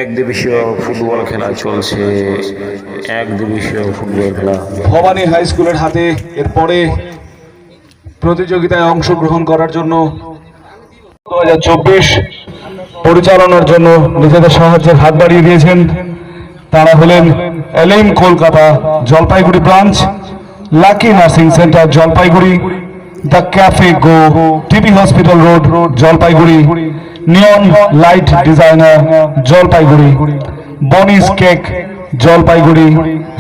একদিবসীয় football খেলা চলছে। একদিবসীয় football খেলা ভবানী হাই স্কুলের হাতে। এরপরে প্রতিযোগিতায় অংশগ্রহণ করার জন্য 2024 পরিচালনার জন্য নিজেদের সাহায্যের হাত বাড়িয়ে দিয়েছেন। তারা হলেন LM Kolkata Jalpaiguri branch, lucky nursing centre Jalpaiguri, the cafe go, TB hospital road Jalpaiguri, neon light designer Jalpaiguri, Bonnie's cake Jalpaiguri,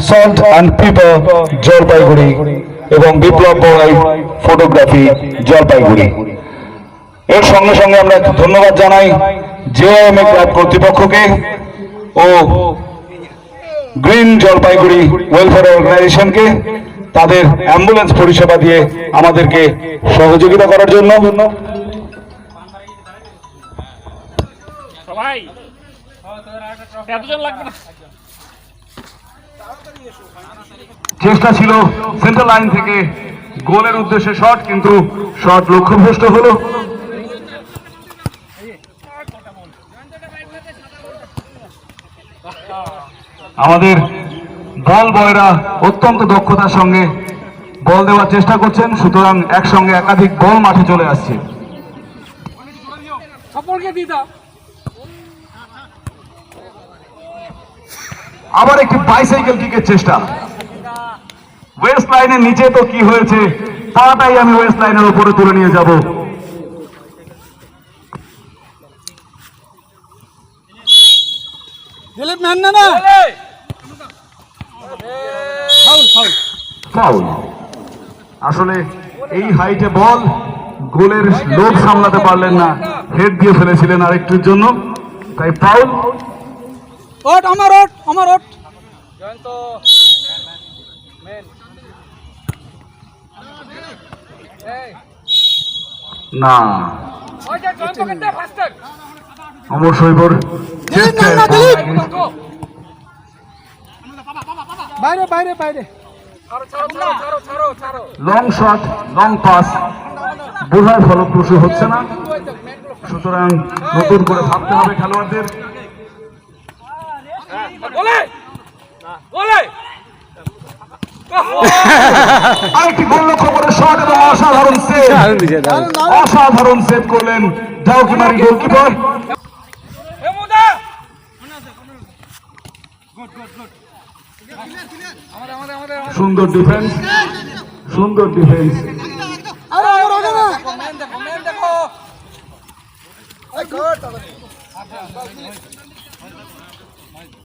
salt and pepper Jalpaiguri এবং বিপ্লব বড়াই ফটোগ্রাফি জলপাইগুড়ি। এর সঙ্গে সঙ্গে আমরা ধন্যবাদ জানাই জেএমএ ক্লাব কর্তৃপক্ষকে ও গ্রিন জলপাইগুড়ি ওয়েলফেয়ার অর্গানাইজেশনকে তাদের অ্যাম্বুলেন্স পরিষেবা দিয়ে আমাদেরকে সহযোগিতা করার জন্য। চেষ্টা ছিল সেন্টার লাইন থেকে গোলের উদ্দেশ্যে শট, কিন্তু শট লক্ষ্যভ্রষ্ট হলো। আমাদের বল বয়রা অত্যন্ত দক্ষতার সঙ্গে বল দেওয়ার চেষ্টা করছেন, সুতরাং একসঙ্গে একাধিক বল মাঠে চলে আসছে। আবার একটি বাইসাইকেল কিকের চেষ্টা। ওয়েস্ট লাইনের নিচে তো কি হয়েছে, তাটাই আমি ওয়েস্ট লাইনের উপরে তুলে নিয়ে যাব। ফাউল। আসলে এই হাইটে বল, গোলের লোভ সামলাতে পারলেন না, হেড দিয়ে ফেলেছিলেন আরেকটির জন্য, তাই ফাউল। না, অমর শৈবর বাইরে বাইরে বাইরে লং শট, লং পাস বোঝার ফলপ্রসূ হচ্ছে না, সুতরাং নতুন করে ভাবতে হবে খেলোয়াড়দের। আরেকটি গোল লক্ষ্য করে শট এবং অসাধারণ সেভ, অসাধারণ সেভ করলেন ডাউকিমারি গোলকিপার। সুন্দর ডিফেন্স, সুন্দর ডিফেন্স।